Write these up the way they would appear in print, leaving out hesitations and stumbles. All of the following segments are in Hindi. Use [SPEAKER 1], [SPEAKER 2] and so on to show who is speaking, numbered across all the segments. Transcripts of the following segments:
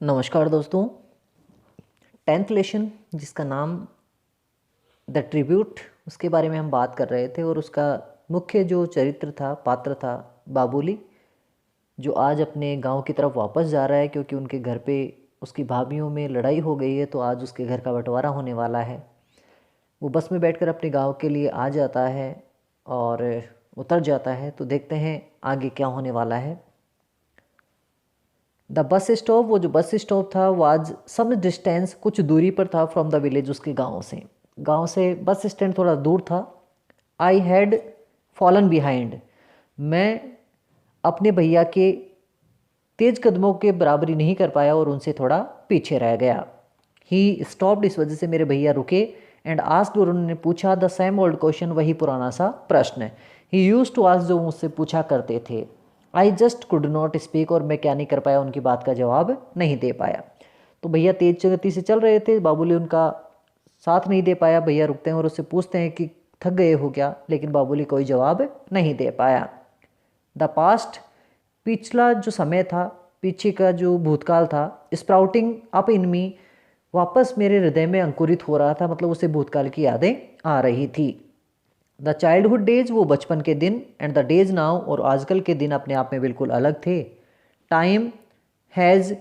[SPEAKER 1] नमस्कार दोस्तों। 10th लेसन जिसका नाम द ट्रिब्यूट, उसके बारे में हम बात कर रहे थे और उसका मुख्य जो चरित्र था, पात्र था बाबुली, जो आज अपने गांव की तरफ वापस जा रहा है क्योंकि उनके घर पे उसकी भाभीयों में लड़ाई हो गई है। तो आज उसके घर का बंटवारा होने वाला है। वो बस में बैठकर अपने गांव के लिए आ जाता है और उतर जाता है। तो देखते हैं आगे क्या होने वाला है। द बस स्टॉप, वो जो बस स्टॉप था वो आज सम डिस्टेंस, कुछ दूरी पर था फ्रॉम द विलेज, उसके गांव से बस स्टैंड थोड़ा दूर था। आई हैड फॉलन बिहाइंड, मैं अपने भैया के तेज कदमों के बराबरी नहीं कर पाया और उनसे थोड़ा पीछे रह गया। ही स्टॉप्ड, इस वजह से मेरे भैया रुके। एंड आस्क्ड, और उन्होंने पूछा द सेम ओल्ड क्वेश्चन, वही पुराना सा प्रश्न। ही यूज टू आस्क, जो मुझसे पूछा करते थे। I just could not speak, और मैं क्या नहीं कर पाया, उनकी बात का जवाब नहीं दे पाया। तो भैया तेज गति से चल रहे थे, बाबुली उनका साथ नहीं दे पाया। भैया रुकते हैं और उससे पूछते हैं कि थक गए हो क्या, लेकिन बाबुली कोई जवाब नहीं दे पाया। द पास्ट, पिछला जो समय था, पीछे का जो भूतकाल था, स्प्राउटिंग अप इन मी, वापस मेरे हृदय में अंकुरित हो रहा था, मतलब उसे भूतकाल की यादें आ रही थी। द चाइल्डहुड डेज, वो बचपन के दिन। एंड द डेज नाउ, और आजकल के दिन अपने आप में बिल्कुल अलग थे। Time has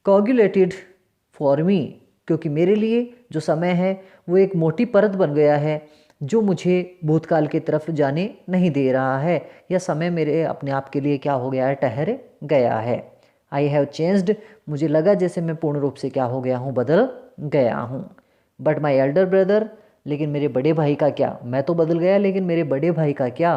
[SPEAKER 1] coagulated for me, क्योंकि मेरे लिए जो समय है वो एक मोटी परत बन गया है जो मुझे भूतकाल की तरफ जाने नहीं दे रहा है। यह समय मेरे अपने आप के लिए क्या हो गया है, ठहर गया है। आई हैव चेंज्ड, मुझे लगा जैसे मैं पूर्ण रूप से क्या हो गया हूँ, बदल गया हूँ। बट माई एल्डर ब्रदर, लेकिन मेरे बड़े भाई का क्या, मैं तो बदल गया लेकिन मेरे बड़े भाई का क्या।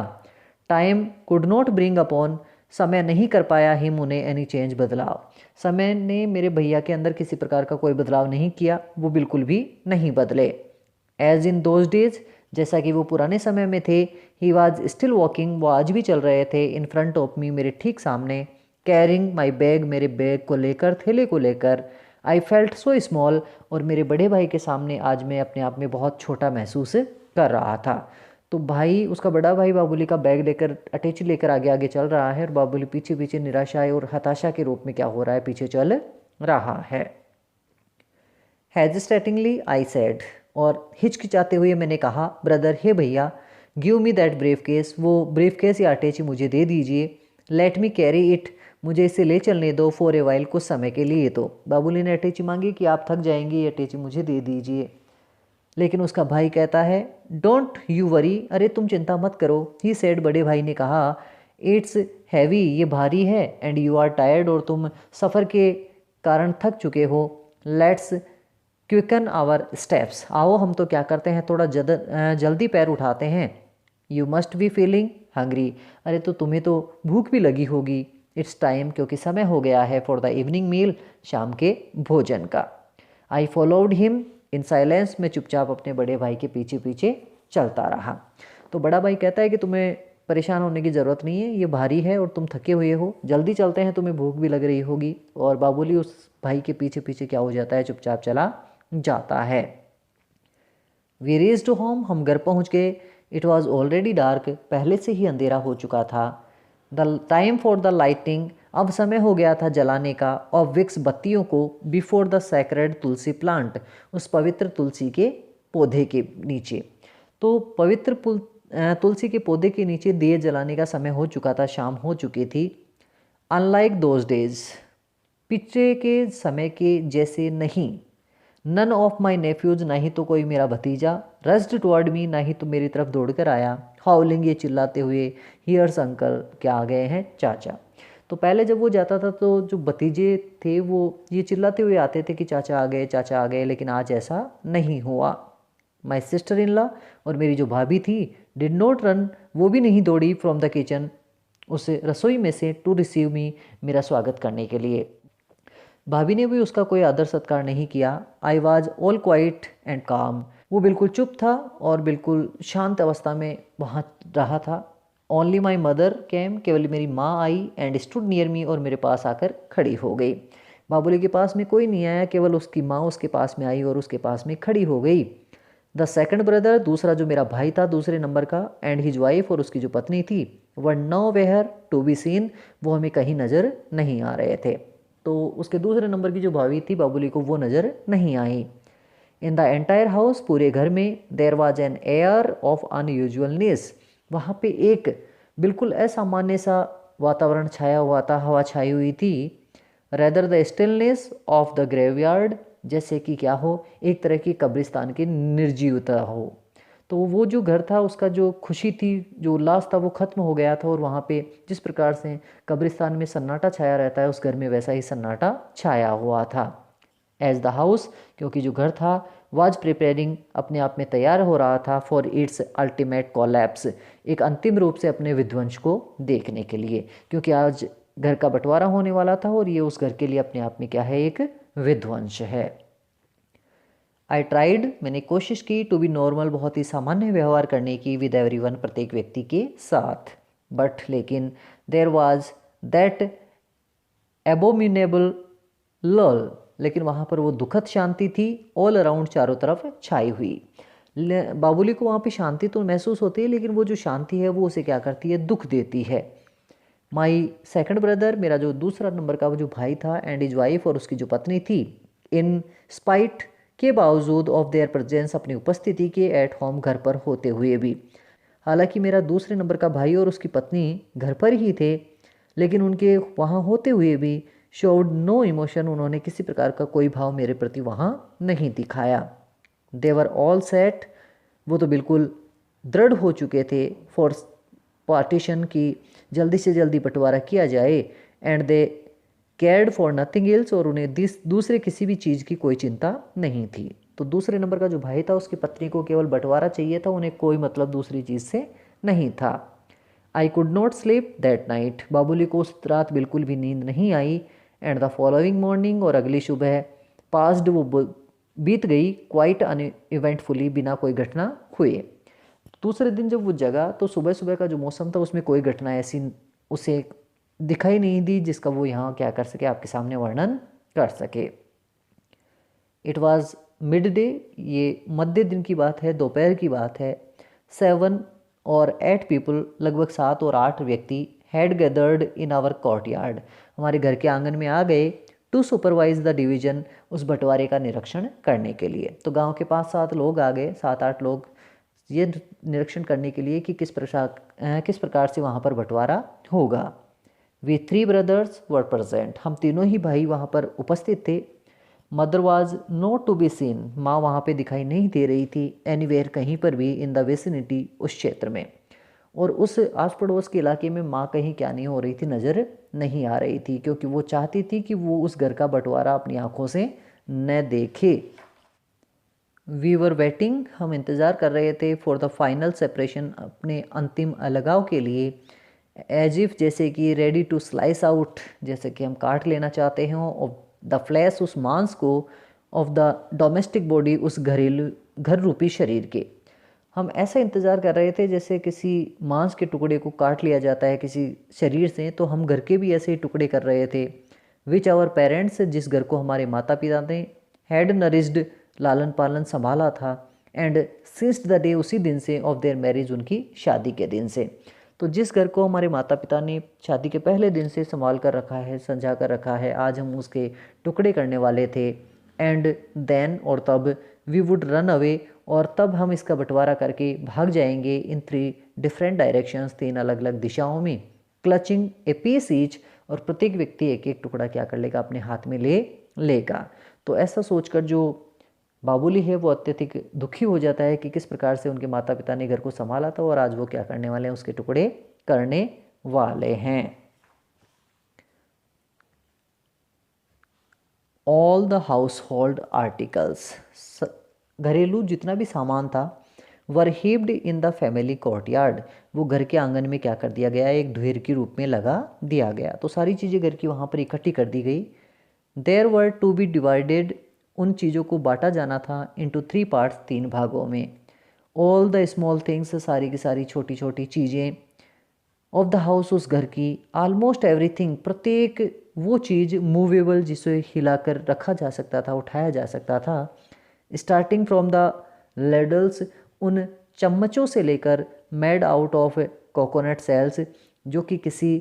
[SPEAKER 1] Time could not bring upon, समय नहीं कर पाया हिम उन्हें एनी चेंज, बदलाव। समय ने मेरे भैया के अंदर किसी प्रकार का कोई बदलाव नहीं किया, वो बिल्कुल भी नहीं बदले। एज इन दोज डेज, जैसा कि वो पुराने समय में थे। ही वॉज स्टिल वॉकिंग, वो आज भी चल रहे थे। इन फ्रंट ऑफ मी, मेरे ठीक सामने। कैरिंग माई बैग, मेरे बैग को लेकर, थैले को लेकर। आई फेल्ट सो स्मॉल, और मेरे बड़े भाई के सामने आज मैं अपने आप में बहुत छोटा महसूस कर रहा था। तो भाई, उसका बड़ा भाई बाबुली का बैग लेकर, अटैची लेकर आगे आगे चल रहा है और बाबुली पीछे पीछे निराशा और हताशा के रूप में क्या हो रहा है, पीछे चल रहा है। हेजिटेटिंगली आई सेड, और हिचकिचाते हुए मैंने कहा, ब्रदर, हे भैया, give me that brief case, वो ब्रीफ केस या अटैची मुझे दे दीजिए। लेट मी कैरी इट, मुझे इसे ले चलने दो। फॉर ए वाइल, कुछ समय के लिए। तो बाबुली ने अटैची मांगी कि आप थक जाएंगी, ये अटैची मुझे दे दीजिए। लेकिन उसका भाई कहता है, डोंट यू वरी, अरे तुम चिंता मत करो। ही सेड, बड़े भाई ने कहा, इट्स हैवी, ये भारी है। एंड यू आर टायर्ड, और तुम सफ़र के कारण थक चुके हो। लेट्स क्विकन आवर स्टेप्स, आओ हम तो क्या करते हैं, थोड़ा जल्दी पैर उठाते हैं। You must be feeling hungry, अरे तो तुम्हें तो भूख भी लगी होगी। इट्स टाइम, क्योंकि समय हो गया है। फॉर द इवनिंग मील, शाम के भोजन का। I followed him in silence, में चुपचाप अपने बड़े भाई के पीछे पीछे चलता रहा। तो बड़ा भाई कहता है कि तुम्हें परेशान होने की ज़रूरत नहीं है, ये भारी है और तुम थके हुए हो, जल्दी चलते हैं, तुम्हें भूख भी लग रही होगी। और बाबुली उस भाई के पीछे पीछे क्या हो जाता है, चुपचाप चला जाता है। वी रीच्ड होम, हम घर पहुंच गए। इट वॉज ऑलरेडी डार्क, पहले से ही अंधेरा हो चुका था। The time for the lighting, अब समय हो गया था जलाने का। ऑफ विक्स, बत्तियों को। Before the sacred Tulsi plant, उस पवित्र तुलसी के पौधे के नीचे। तो पवित्र तुलसी के पौधे के नीचे दिए जलाने का समय हो चुका था, शाम हो चुकी थी। अनलाइक दोज डेज, पिछले के समय के जैसे नहीं। नन ऑफ माई नेफ्यूज, ना ही तो कोई मेरा भतीजा। रस्ड टुवर्ड मी, ना ही तो मेरी तरफ दौड़ कर आया। हाउलिंग, ये चिल्लाते हुए। हियर्स अंकल, क्या आ गए हैं चाचा। तो पहले जब वो जाता था तो जो भतीजे थे वो ये चिल्लाते हुए आते थे कि चाचा आ गए, चाचा आ गए, लेकिन आज ऐसा नहीं हुआ। माई सिस्टर इन लॉ, और मेरी जो भाभी थी, डिड नॉट रन, वो भी नहीं दौड़ी फ्रॉम द किचन, उस रसोई में से, टू रिसीव मी, मेरा स्वागत करने के लिए। भाभी ने भी उसका कोई आदर सत्कार नहीं किया। I was all quiet and काम, वो बिल्कुल चुप था और बिल्कुल शांत अवस्था में वहाँ रहा था। ओनली माई मदर केम, केवल मेरी माँ आई। एंड स्टूड नियर मी, और मेरे पास आकर खड़ी हो गई। बाबुली के पास में कोई नहीं आया, केवल उसकी माँ उसके पास में आई और उसके पास में खड़ी हो गई। द सेकंड ब्रदर, दूसरा जो मेरा भाई था, दूसरे नंबर का, एंड हिज वाइफ, और उसकी जो पत्नी थी, were nowhere to be seen, वो हमें कहीं नज़र नहीं आ रहे थे। तो उसके दूसरे नंबर की जो भाभी थी बाबुली को वो नज़र नहीं आई। इन द एंटायर हाउस, पूरे घर में, there was an air of unusualness, वहाँ पे एक बिल्कुल असामान्य सा वातावरण छाया हुआ था, हवा छाई हुई थी। Rather the stillness of the graveyard, जैसे कि क्या हो, एक तरह की कब्रिस्तान की निर्जीवता हो। तो वो जो घर था उसका जो खुशी थी, जो उल्लास था, वो ख़त्म हो गया था। और वहाँ पे जिस प्रकार से कब्रिस्तान में सन्नाटा छाया रहता है, उस घर में वैसा ही सन्नाटा छाया हुआ था। एज द हाउस, क्योंकि जो घर था, वाज प्रिपेयरिंग, अपने आप में तैयार हो रहा था, फॉर इट्स अल्टीमेट कोलैप्स, एक अंतिम रूप से अपने विध्वंस को देखने के लिए, क्योंकि आज घर का बंटवारा होने वाला था और ये उस घर के लिए अपने आप में क्या है, एक विध्वंस है। आई ट्राइड, मैंने कोशिश की, टू बी नॉर्मल, बहुत ही सामान्य व्यवहार करने की, विद एवरीवन, प्रत्येक व्यक्ति के साथ। बट लेकिन देयर वाज दैट एबोमिनेबल लल, लेकिन वहाँ पर वो दुखद शांति थी, ऑल अराउंड, चारों तरफ छाई हुई। बाबुली को वहाँ पे शांति तो महसूस होती है, लेकिन वो जो शांति है वो उसे क्या करती है, दुख देती है। माई सेकंड ब्रदर, मेरा जो दूसरा नंबर का वो जो भाई था, एंड इज वाइफ, और उसकी जो पत्नी थी, इन स्पाइट, के बावजूद, ऑफ देयर प्रेजेंस, अपनी उपस्थिति के, एट होम, घर पर होते हुए भी, हालांकि मेरा दूसरे नंबर का भाई और उसकी पत्नी घर पर ही थे, लेकिन उनके वहाँ होते हुए भी शोड नो इमोशन, उन्होंने किसी प्रकार का कोई भाव मेरे प्रति वहाँ नहीं दिखाया। देवर ऑल सेट, वो तो बिल्कुल दृढ़ हो चुके थे फॉर पार्टीशन की, जल्दी से जल्दी बंटवारा किया जाए। And they cared for nothing else, और उन्हें दूसरे किसी भी चीज़ की कोई चिंता नहीं थी। तो दूसरे नंबर का जो भाई था, उसकी पत्नी को केवल बंटवारा चाहिए था, उन्हें कोई मतलब दूसरी चीज़ से नहीं था। I could not sleep that night, Babuli को उस रात बिल्कुल भी नींद नहीं आई। एंड द फॉलोइंग मॉर्निंग, और अगली सुबह पास्ड, वो बीत गई, क्वाइट अनइवेंटफुली, बिना कोई घटना हुए। दूसरे दिन जब वो जगा तो सुबह सुबह का जो मौसम था उसमें कोई घटना ऐसी उसे दिखाई नहीं दी जिसका वो यहाँ क्या कर सके, आपके सामने वर्णन कर सके। इट वॉज मिड डे, ये मध्य दिन की बात है, दोपहर की बात है। 7 और 8 पीपल, लगभग 7 और 8 व्यक्ति, had gathered in our courtyard, हमारे घर के आंगन में आ गए, टू सुपरवाइज द डिवीजन, उस बंटवारे का निरीक्षण करने के लिए। तो गांव के 5-7 लोग आ गए, 7-8 लोग, ये निरीक्षण करने के लिए कि किस प्रकार से वहाँ पर बंटवारा होगा। वी 3 ब्रदर्स वर प्रेजेंट, हम तीनों ही भाई वहाँ पर उपस्थित थे। Mother was not to be seen, माँ वहाँ पे दिखाई नहीं दे रही थी, एनीवेयर, कहीं पर भी, इन द विसिनिटी, उस क्षेत्र में, और उस आस पड़ोस के इलाके में माँ कहीं क्या नहीं हो रही थी, नज़र नहीं आ रही थी, क्योंकि वो चाहती थी कि वो उस घर का बंटवारा अपनी आंखों से न देखे। वी वर वेटिंग, हम इंतज़ार कर रहे थे, फॉर द फाइनल सेपरेशन, अपने अंतिम अलगाव के लिए। एज इफ, जैसे कि, रेडी टू स्लाइस आउट, जैसे कि हम काट लेना चाहते हैं, ऑफ द फ्लैश, उस मांस को, ऑफ द डोमेस्टिक बॉडी, उस घरेलू घर रूपी शरीर के। हम ऐसा इंतज़ार कर रहे थे जैसे किसी मांस के टुकड़े को काट लिया जाता है किसी शरीर से, तो हम घर के भी ऐसे ही टुकड़े कर रहे थे। विच आवर पेरेंट्स, जिस घर को हमारे माता पिता ने, हैड नरिश्ड, लालन पालन संभाला था, एंड सिंस द डे, उसी दिन से, ऑफ देयर मैरिज, उनकी शादी के दिन से। तो जिस घर को हमारे माता पिता ने शादी के पहले दिन से संभाल कर रखा है, संजा कर रखा है, आज हम उसके टुकड़े करने वाले थे। एंड देन, और तब, वी वुड रन अवे, और तब हम इसका बंटवारा करके भाग जाएंगे, इन 3 डिफरेंट डायरेक्शंस, 3 अलग अलग दिशाओं में, क्लचिंग ए पीस ईच, और प्रत्येक व्यक्ति एक एक टुकड़ा क्या कर लेगा, अपने हाथ में ले लेगा। तो ऐसा सोचकर जो बाबुली है वो अत्यधिक दुखी हो जाता है कि किस प्रकार से उनके माता पिता ने घर को संभाला था और आज वो क्या करने वाले हैं, उसके टुकड़े करने वाले हैं। All the household articles, घरेलू जितना भी सामान था, were heaped in the family courtyard, वो घर के आंगन में क्या कर दिया गया, एक ढेर के रूप में लगा दिया गया। तो सारी चीज़ें घर की वहाँ पर इकट्ठी कर दी गई। There were to be divided, उन चीज़ों को बांटा जाना था, इनटू 3 पार्ट्स, 3 भागों में। ऑल द स्मॉल थिंग्स, सारी की सारी छोटी छोटी चीज़ें, ऑफ द हाउस, उस घर की, ऑलमोस्ट एवरीथिंग, प्रत्येक वो चीज़, मूवेबल, जिसे हिलाकर रखा जा सकता था, उठाया जा सकता था, स्टार्टिंग फ्रॉम द लेडल्स, उन चम्मचों से लेकर, made out of coconut shells, जो कि किसी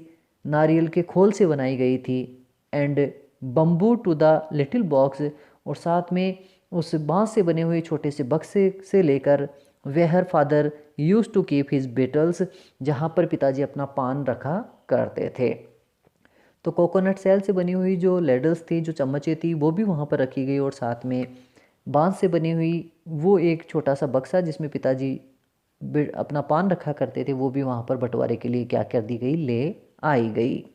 [SPEAKER 1] नारियल के खोल से बनाई गई थी, and bamboo to the little box, और साथ में उस बांस से बने हुए छोटे से बक्से से लेकर where father used to keep his betels, जहाँ पर पिताजी अपना पान रखा करते थे। तो कोकोनट सेल से बनी हुई जो लेडल्स थी, जो चम्मचें थी, वो भी वहाँ पर रखी गई, और साथ में बांस से बनी हुई वो एक छोटा सा बक्सा जिसमें पिताजी अपना पान रखा करते थे, वो भी वहाँ पर बंटवारे के लिए क्या कर दी गई, ले आई गई।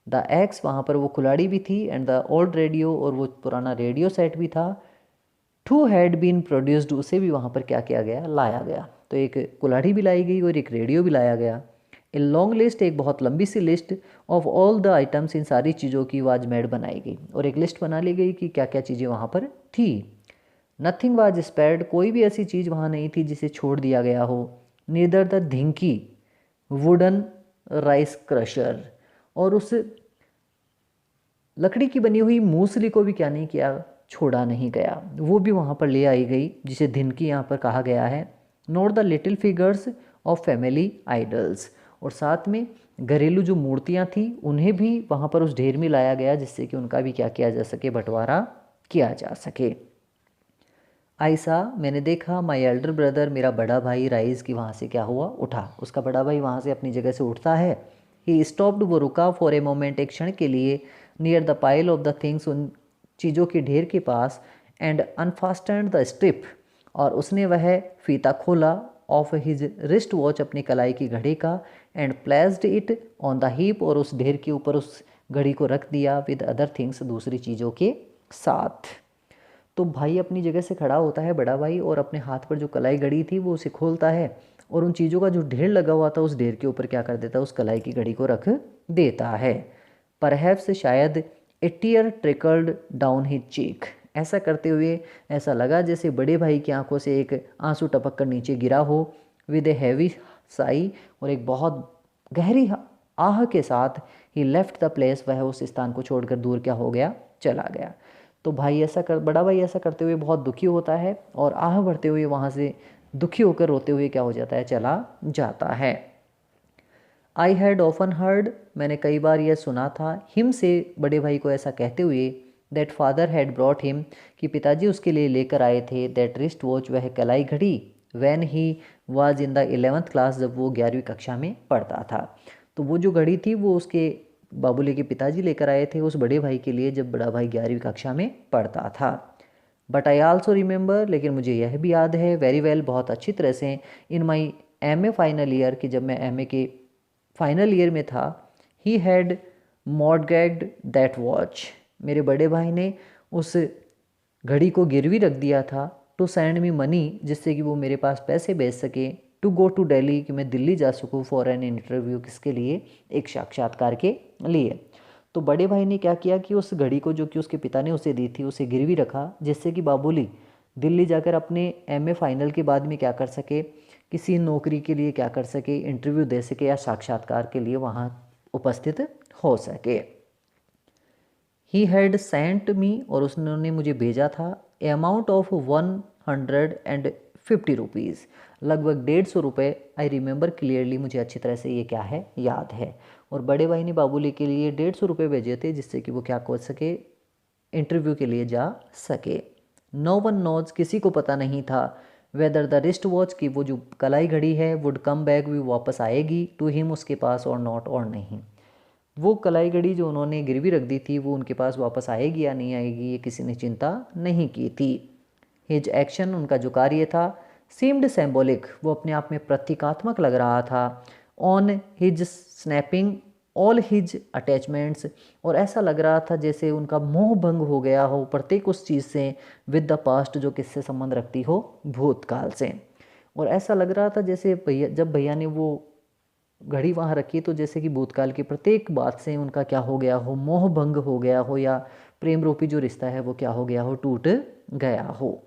[SPEAKER 1] द एक्स, वहाँ पर वो कुल्हाड़ी भी थी, एंड द ओल्ड रेडियो, और वो पुराना रेडियो सेट भी था। टू हैड बीन प्रोड्यूस्ड, उसे भी वहाँ पर क्या किया गया, लाया गया। तो एक कुल्हाड़ी भी लाई गई और एक रेडियो भी लाया गया। ए लॉन्ग लिस्ट, एक बहुत लंबी सी list of all the items, इन सारी चीज़ों की वाजमेड बनाई गई, और एक लिस्ट बना ली गई कि क्या क्या चीज़ें वहाँ पर थी। नथिंग वाज स्पेयर्ड, कोई भी ऐसी चीज़ वहाँ नहीं थी जिसे छोड़ दिया गया हो। Neither the dhinki wooden rice crusher, और उस लकड़ी की बनी हुई मूसली को भी क्या नहीं किया, छोड़ा नहीं गया, वो भी वहाँ पर ले आई गई, जिसे धिनकी यहाँ पर कहा गया है। Note the little figures of family idols, और साथ में घरेलू जो मूर्तियाँ थी उन्हें भी वहाँ पर उस ढेर में लाया गया, जिससे कि उनका भी क्या किया जा सके, बंटवारा किया जा सके। आयसा, मैंने देखा, माई एल्डर ब्रदर, मेरा बड़ा भाई, राइज की वहाँ से क्या हुआ, उठा। उसका बड़ा भाई वहाँ से अपनी जगह से उठता है। ही स्टॉप्ड, वो रुका, फॉर ए मोमेंट, एक क्षण के लिए, near the pile of the things, उन चीज़ों के ढेर के पास, एंड अनफास्टेंड द स्ट्रिप, और उसने वह फीता खोला, ऑफ हिज रिस्ट वॉच, अपनी कलाई की घड़ी का, and placed it on the heap, और उस ढेर के ऊपर उस घड़ी को रख दिया, विद अदर थिंग्स, दूसरी चीज़ों के साथ। तो भाई अपनी जगह से खड़ा होता है बड़ा भाई, और अपने हाथ पर जो कलाई घड़ी थी वो उसे खोलता है, और उन चीज़ों का जो ढेर लगा हुआ था उस ढेर के ऊपर क्या कर देता है, उस कलाई की घड़ी को रख देता है। परहैप्स, शायद, ए tier trickled down his cheek, ऐसा करते हुए ऐसा लगा जैसे बड़े भाई की आंखों से एक आंसू टपक कर नीचे गिरा हो। विद ए हैवी साई, और एक बहुत गहरी आह के साथ, ही लेफ्ट द प्लेस, वह उस स्थान को छोड़कर दूर क्या हो गया, चला गया। तो भाई ऐसा कर बड़ा भाई ऐसा करते हुए बहुत दुखी होता है, और आह भरते हुए वहाँ से दुखी होकर रोते हुए क्या हो जाता है, चला जाता है। आई हैड ऑफन हर्ड, मैंने कई बार यह सुना था, हिम से, बड़े भाई को ऐसा कहते हुए, that father had brought him, कि पिताजी उसके लिए लेकर आए थे, दैट रिस्ट वॉच, वह कलाई घड़ी, when he was in the 11th class, जब वो 11वीं कक्षा में पढ़ता था। तो वो जो घड़ी थी वो उसके बाबूले के पिताजी लेकर आए थे उस बड़े भाई के लिए, जब बड़ा भाई 11वीं कक्षा में पढ़ता था। बट आई आल्सो रिमेंबर, लेकिन मुझे यह भी याद है, वेरी वेल, बहुत अच्छी तरह से, इन माई एम ए फाइनल ईयर, कि जब मैं एम ए के फाइनल ईयर में था, ही हैड मॉडगेग्ड दैट वॉच, मेरे बड़े भाई ने उस घड़ी को गिरवी रख दिया था, टू सेंड मी मनी, जिससे कि वो मेरे पास पैसे भेज सके, टू गो टू दिल्ली, कि मैं दिल्ली जा सकूँ, फॉर एन इंटरव्यू, किसके लिए, एक साक्षात्कार के लिए। तो बड़े भाई ने क्या किया कि उस घड़ी को, जो कि उसके पिता ने उसे दी थी, उसे गिरवी रखा, जिससे कि बाबूली दिल्ली जाकर अपने एमए फाइनल के बाद में क्या कर सके, किसी नौकरी के लिए क्या कर सके, इंटरव्यू दे सके, या साक्षात्कार के लिए वहाँ उपस्थित हो सके। ही हैड सेंट मी, और उसने मुझे भेजा था, ए अमाउंट ऑफ 150 रुपीज़, लगभग 150 रुपये। आई रिमेंबर क्लियरली, मुझे अच्छी तरह से ये क्या है, याद है। और बड़े भाई ने बाबूली के लिए 150 रुपये भेजे थे, जिससे कि वो क्या कर सके, इंटरव्यू के लिए जा सके। नो वन नोज, किसी को पता नहीं था, वेदर द रिस्ट वॉच, की वो जो कलाई घड़ी है, वुड कम बैक, भी वापस आएगी, टू हिम, उसके पास, और नॉट, और नहीं, वो कलाई घड़ी जो उन्होंने गिरवी रख दी थी वो उनके पास वापस आएगी या नहीं आएगी, ये किसी ने चिंता नहीं की थी। हिज एक्शन, उनका जो कार्य था, सीम्ड सिंबॉलिक, वो अपने आप में प्रतीकात्मक लग रहा था, on his snapping all his attachments, और ऐसा लग रहा था जैसे उनका मोह भंग हो गया हो प्रत्येक उस चीज़ से, विद द पास्ट, जो किससे संबंध रखती हो, भूतकाल से। और ऐसा लग रहा था जैसे जब भैया ने वो घड़ी वहाँ रखी, तो जैसे कि भूतकाल की प्रत्येक बात से उनका क्या हो गया हो, मोह भंग हो गया हो, या प्रेम रूपी जो रिश्ता है वो क्या हो गया हो, टूट गया हो।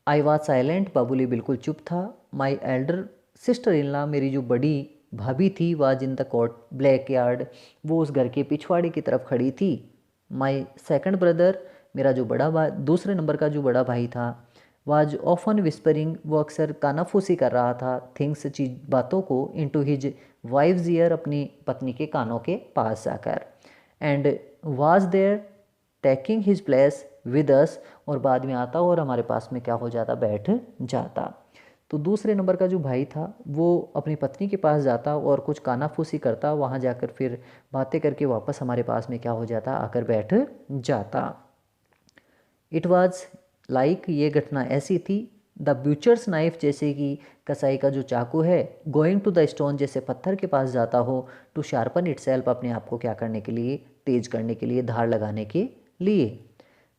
[SPEAKER 1] आई वॉज साइलेंट, बाबूली बिल्कुल चुप था। माई एल्डर सिस्टर इन लॉ, मेरी जो बड़ी भाभी थी, was in the court black yard, वो उस घर के पिछवाड़े की तरफ खड़ी थी। माई सेकंड ब्रदर, मेरा जो बड़ा भाई, दूसरे नंबर का जो बड़ा भाई था, वाज ऑफन विस्परिंग, वो अक्सर कानाफूसी कर रहा था, थिंग्स, चीज, बातों को, इनटू हिज वाइफ्स ईयर, अपनी पत्नी के कानों के पास जाकर। And was there taking his place with us, और बाद में आता और हमारे पास में क्या हो जाता, बैठ जाता। तो दूसरे नंबर का जो भाई था वो अपनी पत्नी के पास जाता और कुछ कानाफूसी करता, वहाँ जाकर फिर बातें करके वापस हमारे पास में क्या हो जाता, आकर बैठ जाता। इट वॉज लाइक, ये घटना ऐसी थी, द ब्यूचर्स नाइफ, जैसे कि कसाई का जो चाकू है, गोइंग टू द स्टोन, जैसे पत्थर के पास जाता हो, टू शार्पन इटसेल्फ, अपने आप को क्या करने के लिए, तेज करने के लिए, धार लगाने के लिए।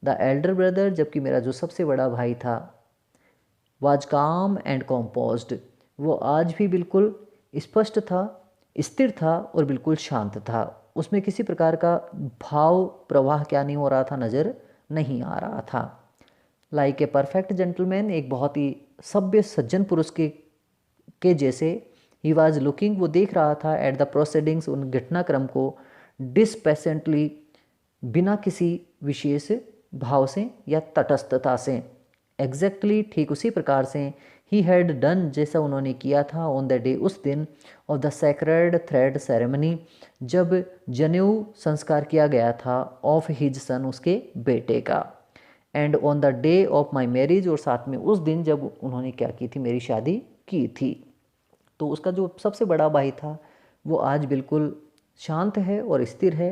[SPEAKER 1] द एल्डर ब्रदर, जबकि मेरा जो सबसे बड़ा भाई था, वाज काम एंड कॉम्पोज्ड, वो आज भी बिल्कुल स्पष्ट था, स्थिर था और बिल्कुल शांत था। उसमें किसी प्रकार का भाव प्रवाह क्या नहीं हो रहा था, नज़र नहीं आ रहा था। लाइक ए परफेक्ट जेंटलमैन, एक बहुत ही सभ्य सज्जन पुरुष के जैसे, ही वॉज लुकिंग, वो देख रहा था, एट द प्रोसीडिंग्स, उन घटनाक्रम को, डिस्पेसेंटली, बिना किसी विशेष भाव से या तटस्थता से, एग्जैक्टली, ठीक उसी प्रकार से, ही हैड डन, जैसा उन्होंने किया था, ऑन द डे, उस दिन, of the sacred thread ceremony, जब जनेऊ संस्कार किया गया था, ऑफ हिज सन, उसके बेटे का, and on the day of my marriage, और साथ में उस दिन जब उन्होंने क्या की थी, मेरी शादी की थी। तो उसका जो सबसे बड़ा भाई था वो आज बिल्कुल शांत है और स्थिर है।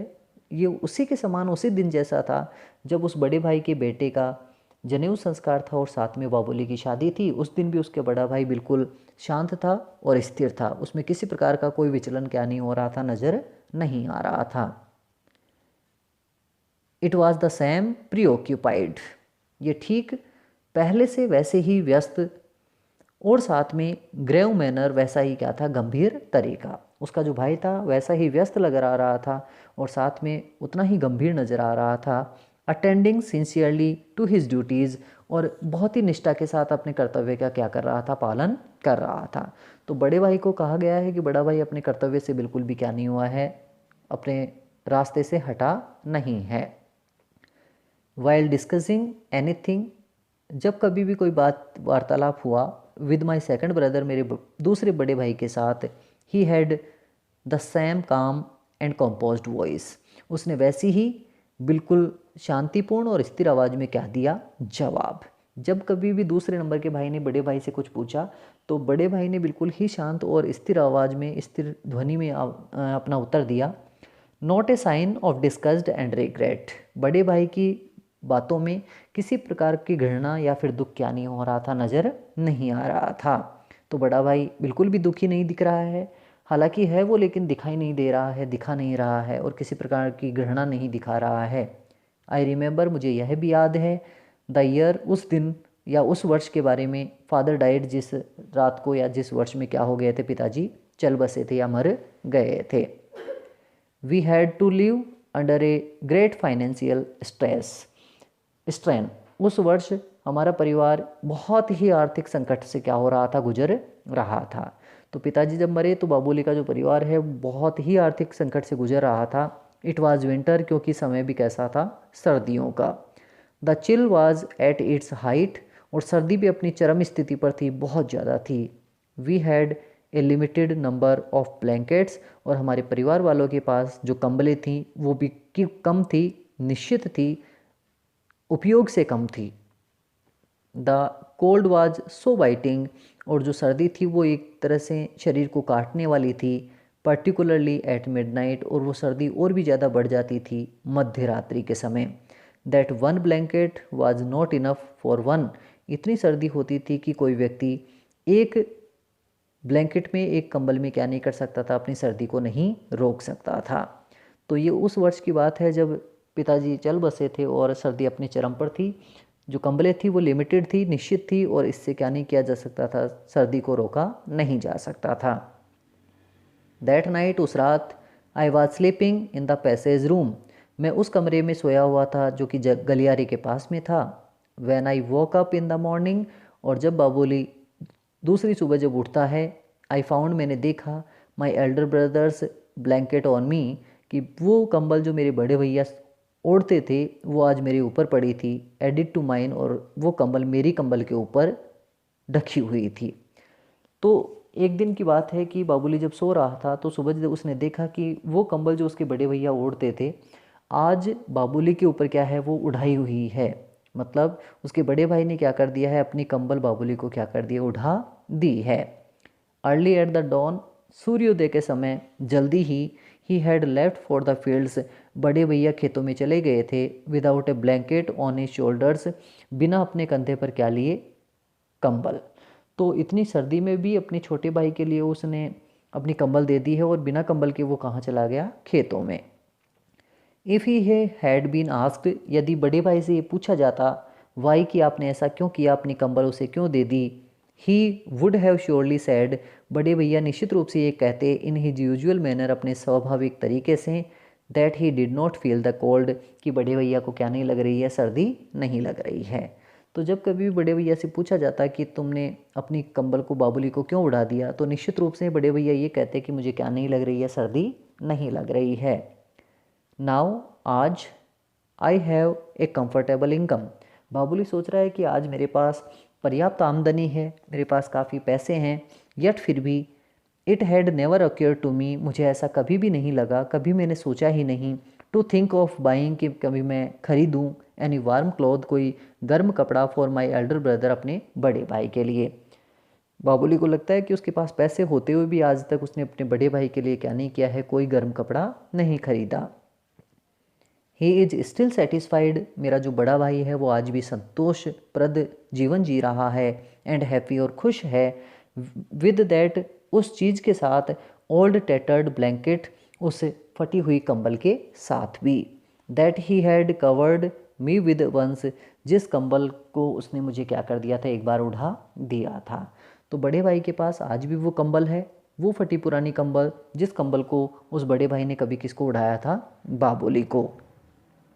[SPEAKER 1] ये उसी के समान, उसी दिन जैसा था जब उस बड़े भाई के बेटे का जनेऊ संस्कार था और साथ में बाबूली की शादी थी। उस दिन भी उसके बड़ा भाई बिल्कुल शांत था और स्थिर था, उसमें किसी प्रकार का कोई विचलन क्या नहीं हो रहा था, नज़र नहीं आ रहा था। इट वॉज द सेम प्रीऑक्यूपाइड, ये ठीक पहले से वैसे ही व्यस्त, और साथ में ग्रेव मैनर, वैसा ही क्या था, गंभीर तरीका। उसका जो भाई था वैसा ही व्यस्त लग रहा था और साथ में उतना ही गंभीर नज़र आ रहा था। Attending sincerely to his duties, और बहुत ही निष्ठा के साथ अपने कर्तव्य का क्या कर रहा था, पालन कर रहा था। तो बड़े भाई को कहा गया है कि बड़ा भाई अपने कर्तव्य से बिल्कुल भी क्या नहीं हुआ है, अपने रास्ते से हटा नहीं है। वाइल डिस्कसिंग एनीथिंग, जब कभी भी कोई बात वार्तालाप हुआ, विद माई सेकंड ब्रदर, मेरे दूसरे बड़े भाई के साथ, ही हैड द सेम काम एंड कॉम्पोज्ड वॉइस, उसने वैसी ही बिल्कुल शांतिपूर्ण और स्थिर आवाज़ में क्या दिया, जवाब। जब कभी भी दूसरे नंबर के भाई ने बड़े भाई से कुछ पूछा तो बड़े भाई ने बिल्कुल ही शांत और स्थिर आवाज़ में, स्थिर ध्वनि में अपना उत्तर दिया। Not a sign of disgust and regret, बड़े भाई की बातों में किसी प्रकार की घृणा या फिर दुख क्या नहीं हो रहा था, नज़र नहीं आ रहा था। तो बड़ा भाई बिल्कुल भी दुखी नहीं दिख रहा है, हालांकि है वो, लेकिन दिखाई नहीं दे रहा है, दिखा नहीं रहा है और किसी प्रकार की घृणा नहीं दिखा रहा है। आई रिमेंबर, मुझे यह भी याद है, द ईयर, उस दिन या उस वर्ष के बारे में, फादर डाइड, जिस रात को या जिस वर्ष में क्या हो गए थे, पिताजी चल बसे थे या मर गए थे। We had to live under a great financial strain, उस वर्ष हमारा परिवार बहुत ही आर्थिक संकट से क्या हो रहा था, गुजर रहा था। तो पिताजी जब मरे तो बाबूली का जो परिवार है बहुत ही आर्थिक संकट से गुजर रहा था। इट वाज विंटर, क्योंकि समय भी कैसा था, सर्दियों का। The chill was at its height, और सर्दी भी अपनी चरम स्थिति पर थी, बहुत ज़्यादा थी। We had a limited number of blankets, और हमारे परिवार वालों के पास जो कंबलें थीं वो भी कम थी, निश्चित थी, उपयोग से कम थी। The cold was so biting, और जो सर्दी थी वो एक तरह से शरीर को काटने वाली थी, पर्टिकुलरली एट मिडनाइट, और वो सर्दी और भी ज़्यादा बढ़ जाती थी मध्य रात्रि के समय। That one blanket was not enough for one, इतनी सर्दी होती थी कि कोई व्यक्ति एक ब्लैंकेट में, एक कंबल में क्या नहीं कर सकता था, अपनी सर्दी को नहीं रोक सकता था। तो ये उस वर्ष की बात है जब पिताजी चल बसे थे और सर्दी अपने चरम पर थी। जो कंबलें थी वो लिमिटेड थी, निश्चित थी, और इससे क्या नहीं किया जा सकता था, सर्दी को रोका नहीं जा सकता था। दैट नाइट, उस रात, I was sleeping in the passage room, मैं उस कमरे में सोया हुआ था जो कि गलियारे के पास में था। When I woke up in the morning, और जब बाबूली दूसरी सुबह जब उठता है, आई फाउंड, मैंने देखा, my elder brothers blanket on me, कि वो कंबल जो मेरे बड़े भैया ओढ़ते थे वो आज मेरे ऊपर पड़ी थी, एडिड टू माइन, और वो कंबल मेरी कंबल के ऊपर ढकी हुई थी। तो एक दिन की बात है कि बाबूली जब सो रहा था तो सुबह जब उसने देखा कि वो कंबल जो उसके बड़े भैया ओढ़ते थे आज बाबुली के ऊपर क्या है, वो उड़ाई हुई है। मतलब उसके बड़े भाई ने क्या कर दिया है, अपनी कंबल बाबुली को क्या कर दिया, उड़ा दी है। अर्ली एट द डॉन, सूर्योदय के समय जल्दी he had left for the fields, बड़े भैया खेतों में चले गए थे। Without A blanket on his shoulders, बिना अपने कंधे पर क्या लिए, कंबल। तो इतनी सर्दी में भी अपने छोटे भाई के लिए उसने अपनी कंबल दे दी है, और बिना कंबल के वो कहाँ चला गया, खेतों में। If he had been asked, यदि बड़े भाई से ये पूछा जाता, वाई कि आपने ऐसा क्यों किया, अपनी कंबल उसे क्यों दे दी, he would have surely said, बड़े भैया निश्चित रूप से ये कहते इन हिज यूजुअल मैनर, अपने स्वाभाविक तरीके से, that he did not feel the cold, कि बड़े भैया को क्या नहीं लग रही है, सर्दी नहीं लग रही है। तो जब कभी भी बड़े भैया से पूछा जाता कि तुमने अपनी कंबल को बाबुली को क्यों उड़ा दिया, तो निश्चित रूप से बड़े भैया ये कहते कि मुझे क्या नहीं लग रही है, सर्दी नहीं लग रही है। नाउ, आज, I have a comfortable income, Babuli सोच रहा है कि आज मेरे पास पर्याप्त आमदनी है, मेरे पास काफ़ी पैसे हैं। यट फिर भी, it had never occurred to me, मुझे ऐसा कभी भी नहीं लगा, कभी मैंने सोचा ही नहीं, टू थिंक ऑफ बाइंग, कि कभी मैं खरीदूँ एनी वार्म क्लॉथ, कोई गर्म कपड़ा, फॉर माई एल्डर ब्रदर, अपने बड़े भाई के लिए। बाबुली को लगता है कि उसके पास पैसे होते हुए भी आज तक उसने अपने बड़े भाई के लिए क्या नहीं किया है, कोई गर्म कपड़ा नहीं खरीदा। ही इज स्टिल सेटिस्फाइड, मेरा जो बड़ा भाई है वो आज भी संतोषप्रद जीवन जी रहा है, एंड हैप्पी, और खुश है, विद दैट, उस चीज़ के साथ, ओल्ड टेटर्ड ब्लैंकेट, उस फटी हुई कंबल के साथ भी, that he had covered me with once, जिस कंबल को उसने मुझे क्या कर दिया था, एक बार उड़ा दिया था। तो बड़े भाई के पास आज भी वो कंबल है, वो फटी पुरानी कंबल, जिस कंबल को उस बड़े भाई ने कभी किसको उड़ाया था, बाबुली को।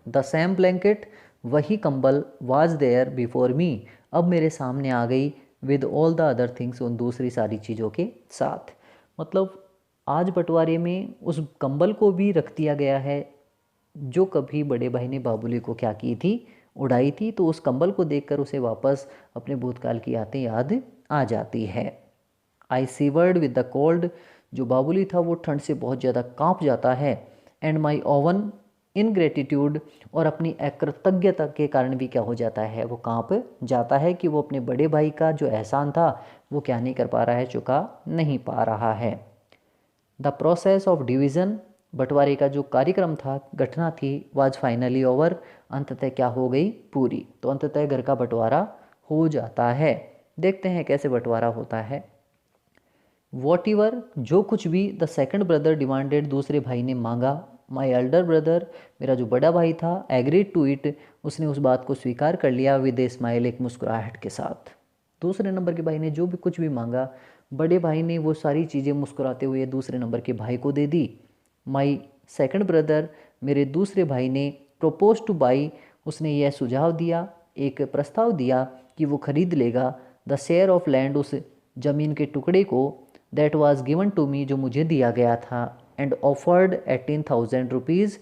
[SPEAKER 1] द सेम ब्लैंकेट, वही कंबल, वाज देयर बिफोर मी, अब मेरे सामने आ गई, with all the other things, उन दूसरी सारी चीज़ों के साथ। मतलब आज बंटवारे में उस कंबल को भी रख दिया गया है जो कभी बड़े भाई ने बाबुली को क्या की थी, उड़ाई थी। तो उस कंबल को देखकर उसे वापस अपने भूतकाल की यादें याद आ जाती है। आई सीवर्ड विद द कोल्ड, जो बाबुली था वो ठंड से बहुत ज़्यादा कांप जाता है। एंड माई ओवन इनग्रेटिट्यूड, और अपनी अकृतज्ञता के कारण भी क्या हो जाता है, वो कांप जाता है कि वो अपने बड़े भाई का जो एहसान था वो क्या नहीं कर पा रहा है, चुका नहीं पा रहा है। द प्रोसेस ऑफ डिवीज़न, बंटवारे का जो कार्यक्रम था, घटना थी, वाज फाइनली ओवर, अंततः क्या हो गई, पूरी। तो अंततः घर का बंटवारा हो जाता है। देखते हैं कैसे बंटवारा होता है। वॉट एवर, जो कुछ भी, द सेकंड ब्रदर डिमांडेड, दूसरे भाई ने मांगा, माई एल्डर ब्रदर, मेरा जो बड़ा भाई था, एग्रीड टू इट, उसने उस बात को स्वीकार कर लिया, विद ए स्माइल, एक मुस्कुराहट के साथ। दूसरे नंबर के भाई ने जो भी कुछ भी मांगा, बड़े भाई ने वो सारी चीज़ें मुस्कुराते हुए दूसरे नंबर के भाई को दे दी। माई सेकंड ब्रदर, मेरे दूसरे भाई ने, प्रोपोज टू बाई, उसने यह सुझाव दिया, एक प्रस्ताव दिया कि वो खरीद लेगा, द शेयर ऑफ लैंड, उस ज़मीन के टुकड़े को, that was given to me, जो मुझे दिया गया था, एंड ऑफर्ड 18,000 रुपीज़,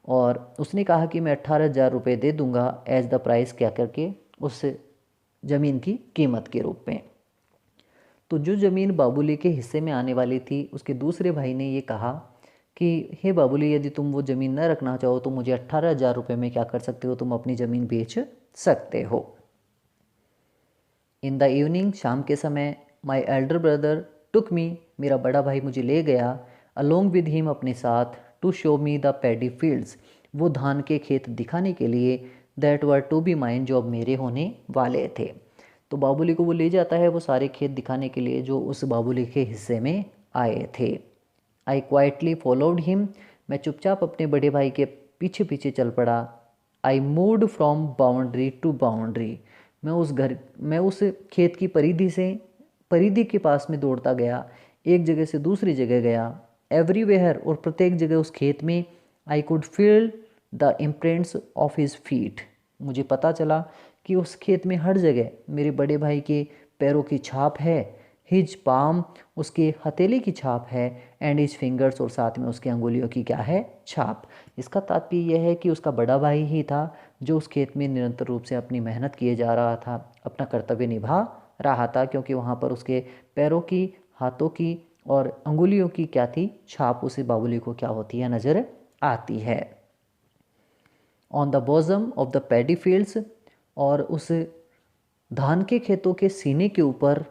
[SPEAKER 1] और उसने कहा कि मैं 18,000 रुपये दे दूंगा, एज द प्राइस, क्या करके, उस ज़मीन की कीमत के रूप में। तो जो ज़मीन बाबुली के हिस्से में आने वाली थी, उसके दूसरे भाई ने ये कहा कि हे बाबुली, यदि तुम वो ज़मीन न रखना चाहो तो मुझे 18,000 रुपये में क्या कर सकते हो, तुम अपनी ज़मीन बेच सकते हो। इन द इवनिंग, शाम के समय, माई एल्डर ब्रदर टुक मी, मेरा बड़ा भाई मुझे ले गया, अलोंग विद हिम, अपने साथ, to show me the paddy fields, वो धान के खेत दिखाने के लिए, that were to be mine, जो अब मेरे होने वाले थे। तो बाबुली को वो ले जाता है वो सारे खेत दिखाने के लिए जो उस बाबुली के हिस्से में आए थे। आई क्वाइटली फॉलोड हिम, मैं चुपचाप अपने बड़े भाई के पीछे पीछे चल पड़ा। I moved from boundary to boundary, मैं उस खेत की परिधि के पास में दौड़ता गया, एक जगह से दूसरी जगह गया। एवरीवेयर, और प्रत्येक जगह उस खेत में, I could feel the imprints of his feet, मुझे पता चला कि उस खेत में हर जगह मेरे बड़े भाई के पैरों की छाप है। हिज पाम, उसके हथेली की छाप है, एंड हिज फिंगर्स, और साथ में उसके अंगुलियों की क्या है, छाप। इसका तात्पर्य यह है कि उसका बड़ा भाई ही था जो उस खेत में निरंतर रूप से अपनी मेहनत किए जा रहा था, अपना कर्तव्य निभा रहा था, क्योंकि वहाँ पर उसके पैरों की, हाथों की और अंगुलियों की क्या थी, छाप, उसे बाबुली को क्या होती है, नज़र आती है। On the bottom of the paddy fields, और उस धान के खेतों के सीने के ऊपर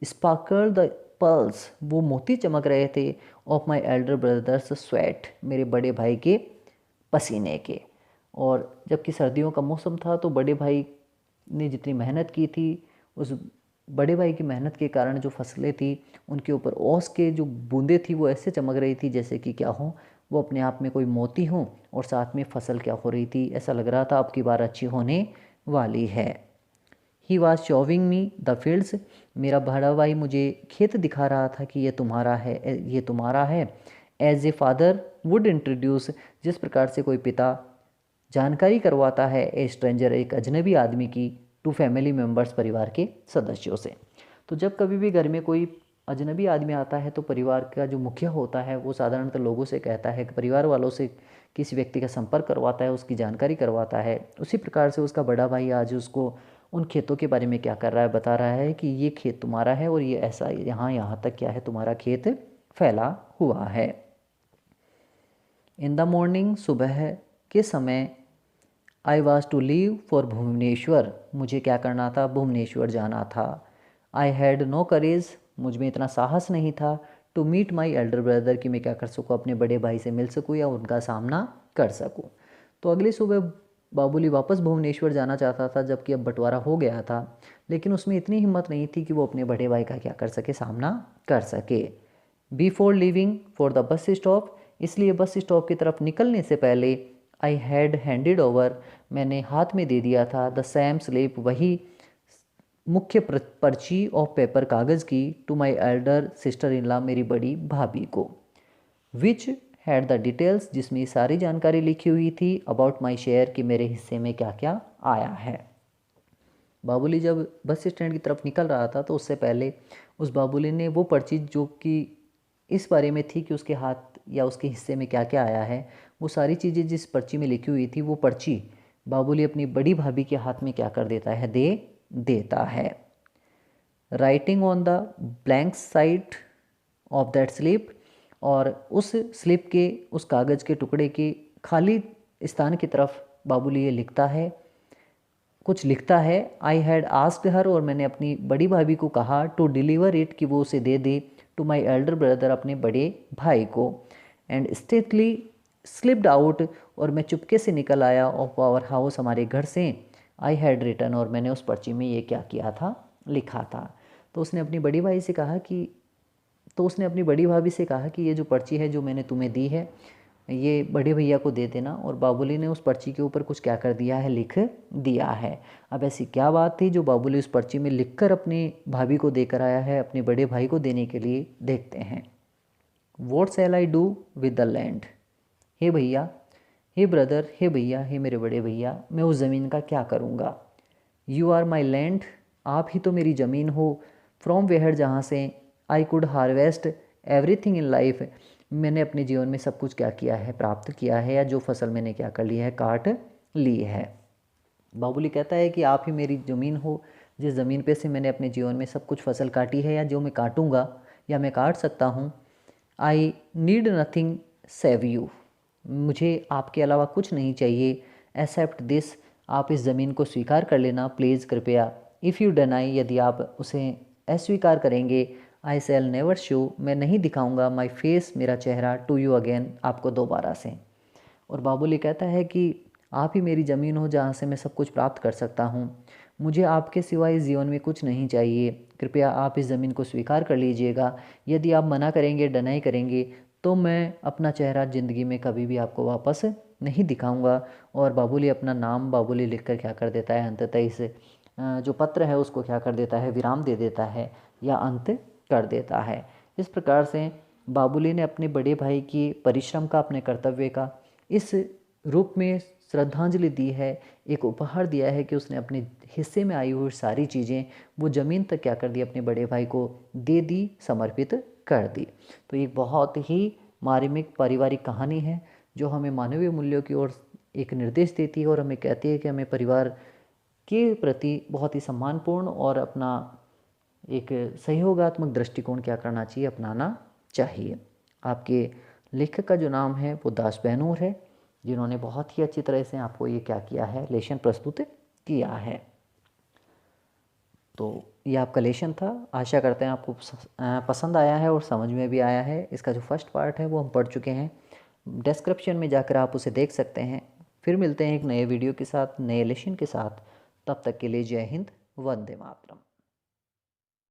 [SPEAKER 1] स्पार्कल द पर्ल्स, वो मोती चमक रहे थे, of my elder brothers sweat, मेरे बड़े भाई के पसीने के। और जबकि सर्दियों का मौसम था तो बड़े भाई ने जितनी मेहनत की थी, उस बड़े भाई की मेहनत के कारण जो फसलें थी उनके ऊपर ओस के जो बूंदें थी वो ऐसे चमक रही थी जैसे कि क्या हो, वो अपने आप में कोई मोती हो, और साथ में फसल क्या हो रही थी, ऐसा लग रहा था अब की बार अच्छी होने वाली है। He was showing me the fields, मेरा बड़ा भाई मुझे खेत दिखा रहा था कि ये तुम्हारा है, ये तुम्हारा है। As a father would introduce, जिस प्रकार से कोई पिता जानकारी करवाता है ए स्ट्रेंजर, एक अजनबी आदमी की, टू फैमिली मेम्बर्स, परिवार के सदस्यों से। तो जब कभी भी घर में कोई अजनबी आदमी आता है तो परिवार का जो मुखिया होता है वो साधारणतः लोगों से कहता है कि परिवार वालों से किसी व्यक्ति का संपर्क करवाता है, उसकी जानकारी करवाता है। उसी प्रकार से उसका बड़ा भाई आज उसको उन खेतों के बारे में क्या कर रहा है, बता रहा है कि ये खेत तुम्हारा है और ये ऐसा यहाँ यहाँ तक क्या है, तुम्हारा खेत फैला हुआ है। इन द मॉर्निंग, सुबह के समय, I was to leave for Bhubaneswar, मुझे क्या करना था, भुवनेश्वर जाना था। आई हैड नो करेज, मुझ में इतना साहस नहीं था, to meet my elder brother, कि मैं क्या कर सकूँ, अपने बड़े भाई से मिल सकूँ या उनका सामना कर सकूँ। तो अगली सुबह बाबुली वापस भुवनेश्वर जाना चाहता था, जबकि अब बंटवारा हो गया था, लेकिन उसमें इतनी हिम्मत नहीं थी कि वो अपने बड़े भाई का क्या कर सके, सामना कर सके। Before living for the bus stop, इसलिए बस स्टॉप की तरफ निकलने से पहले, आई हैड हैंडेड ओवर, मैंने हाथ में दे दिया था, द सैम स्लिप, वही मुख्य पर्ची ऑफ पेपर, कागज़ की, to my elder sister in law, मेरी बड़ी भाभी को, विच हैड द डिटेल्स, जिसमें सारी जानकारी लिखी हुई थी, अबाउट माई शेयर, कि मेरे हिस्से में क्या क्या आया है। बाबुली जब बस स्टैंड की तरफ निकल रहा था तो उससे पहले उस बाबुली ने वो पर्ची जो कि इस बारे में थी कि उसके हाथ या उसके हिस्से में क्या क्या आया है, वो सारी चीज़ें जिस पर्ची में लिखी हुई थी वो पर्ची बाबुली अपनी बड़ी भाभी के हाथ में क्या कर देता है, दे देता है। Writing on the blank side of that slip, और उस स्लिप के, उस कागज़ के टुकड़े के खाली स्थान की तरफ बाबुली ये लिखता है, कुछ लिखता है। आई हैड आस्क्ड हर, और मैंने अपनी बड़ी भाभी को कहा, टू डिलीवर इट, कि वो उसे दे दे, टू माई एल्डर ब्रदर, अपने बड़े भाई को। एंड स्टेटली स्लिप्ड आउट, और मैं चुपके से निकल आया ऑफ आवर हाउस, हमारे घर से। आई हैड रिटन, और मैंने उस पर्ची में ये क्या किया था, लिखा था। तो उसने अपनी बड़ी भाई से कहा कि तो उसने अपनी बड़ी भाभी से कहा कि ये जो पर्ची है जो मैंने तुम्हें दी है, ये बड़े भैया को दे देना। और बाबुली ने उस पर्ची के ऊपर कुछ क्या कर दिया है, लिख दिया है। अब ऐसी क्या बात थी जो बाबुली उस पर्ची में लिखकर अपनी भाभी को देकर आया है, अपने बड़े भाई को देने के लिए, देखते हैं। What shall I do with the land, हे भैया, हे ब्रदर, हे भैया, हे मेरे बड़े भैया, मैं उस ज़मीन का क्या करूँगा। यू आर माई लैंड, आप ही तो मेरी ज़मीन हो। फ्रॉम वेयर, जहाँ से, I could harvest everything in life, मैंने अपने जीवन में सब कुछ क्या किया है, प्राप्त किया है, या जो फसल मैंने क्या कर ली है, काट ली है। बाबुली कहता है कि आप ही मेरी ज़मीन हो, जिस ज़मीन पे से मैंने अपने जीवन में सब कुछ फसल काटी है, या जो मैं काटूँगा या मैं काट सकता हूँ। I need nothing save you, मुझे आपके अलावा कुछ नहीं चाहिए। एक्सेप्ट दिस, आप इस ज़मीन को स्वीकार कर लेना प्लीज़, कृपया। इफ़ यू डिनाई, यदि आप उसे अस्वीकार करेंगे, आई शैल नेवर शो, मैं नहीं दिखाऊंगा, माई फेस, मेरा चेहरा, टू यू अगेन, आपको दोबारा से। और बाबुली कहता है कि आप ही मेरी ज़मीन हो जहाँ से मैं सब कुछ प्राप्त कर सकता हूँ, मुझे आपके सिवाय इस जीवन में कुछ नहीं चाहिए, कृपया आप इस ज़मीन को स्वीकार कर लीजिएगा। यदि आप मना करेंगे, डिनाई करेंगे, तो मैं अपना चेहरा ज़िंदगी में कभी भी आपको वापस नहीं दिखाऊंगा। और बाबुली अपना नाम बाबुली लिखकर क्या कर देता है, अंततः इस जो पत्र है उसको क्या कर देता है, विराम दे देता है या अंत कर देता है। इस प्रकार से बाबुली ने अपने बड़े भाई की परिश्रम का, अपने कर्तव्य का इस रूप में श्रद्धांजलि दी है, एक उपहार दिया है कि उसने अपने हिस्से में आई हुई सारी चीज़ें, वो ज़मीन तक क्या कर दी, अपने बड़े भाई को दे दी, समर्पित कर दी। तो एक बहुत ही मार्मिक पारिवारिक कहानी है जो हमें मानवीय मूल्यों की ओर एक निर्देश देती है और हमें कहती है कि हमें परिवार के प्रति बहुत ही सम्मानपूर्ण और अपना एक सहयोगात्मक दृष्टिकोण क्या करना चाहिए, अपनाना चाहिए। आपके लेखक का जो नाम है वो दास बहनूर है। जिन्होंने बहुत ही अच्छी तरह से आपको ये क्या किया है, लेशन प्रस्तुत किया है। तो ये आपका लेशन था। आशा करते हैं आपको पसंद आया है और समझ में भी आया है। इसका जो फर्स्ट पार्ट है वो हम पढ़ चुके हैं, डिस्क्रिप्शन में जाकर आप उसे देख सकते हैं। फिर मिलते हैं एक नए वीडियो के साथ, नए लेशन के साथ। तब तक के लिए जय हिंद, वंदे मातरम।